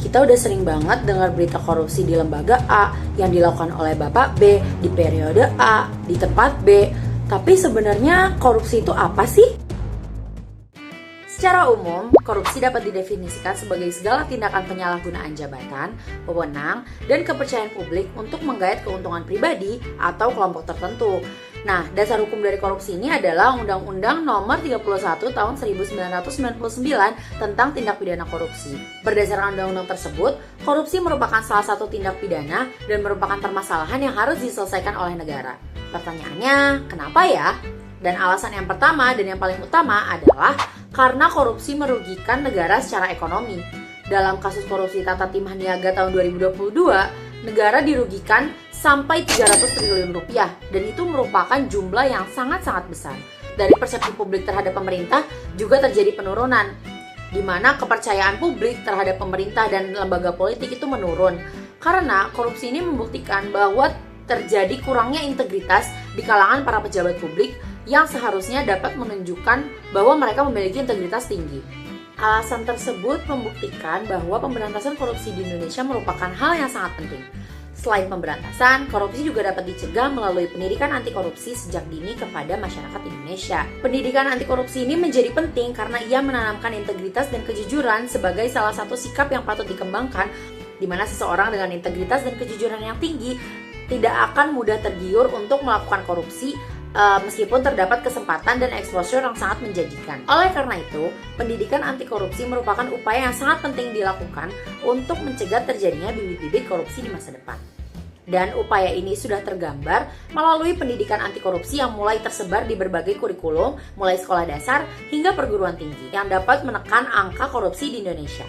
Kita udah sering banget dengar berita korupsi di lembaga A yang dilakukan oleh Bapak B di periode A, di tempat B. Tapi sebenarnya korupsi itu apa sih? Secara umum, korupsi dapat didefinisikan sebagai segala tindakan penyalahgunaan jabatan, wewenang, dan kepercayaan publik untuk menggait keuntungan pribadi atau kelompok tertentu. Nah, dasar hukum dari korupsi ini adalah Undang-Undang Nomor 31 Tahun 1999 tentang tindak pidana korupsi. Berdasarkan undang-undang tersebut, korupsi merupakan salah satu tindak pidana dan merupakan permasalahan yang harus diselesaikan oleh negara. Pertanyaannya, kenapa ya? Dan alasan yang pertama dan yang paling utama adalah karena korupsi merugikan negara secara ekonomi. Dalam kasus korupsi Tata Timah Niaga tahun 2022, negara dirugikan sampai 300 triliun rupiah, dan itu merupakan jumlah yang sangat-sangat besar. Dari persepsi publik terhadap pemerintah juga terjadi penurunan, di mana kepercayaan publik terhadap pemerintah dan lembaga politik itu menurun. Karena korupsi ini membuktikan bahwa terjadi kurangnya integritas di kalangan para pejabat publik yang seharusnya dapat menunjukkan bahwa mereka memiliki integritas tinggi. Alasan tersebut membuktikan bahwa pemberantasan korupsi di Indonesia merupakan hal yang sangat penting. Selain pemberantasan, korupsi juga dapat dicegah melalui pendidikan anti korupsi sejak dini kepada masyarakat Indonesia. Pendidikan anti korupsi ini menjadi penting karena ia menanamkan integritas dan kejujuran sebagai salah satu sikap yang patut dikembangkan, di mana seseorang dengan integritas dan kejujuran yang tinggi tidak akan mudah tergiur untuk melakukan korupsi, meskipun terdapat kesempatan dan exposure yang sangat menjanjikan. Oleh karena itu, pendidikan anti korupsi merupakan upaya yang sangat penting dilakukan untuk mencegah terjadinya bibit-bibit korupsi di masa depan. Dan upaya ini sudah tergambar melalui pendidikan anti korupsi yang mulai tersebar di berbagai kurikulum, mulai sekolah dasar hingga perguruan tinggi, yang dapat menekan angka korupsi di Indonesia.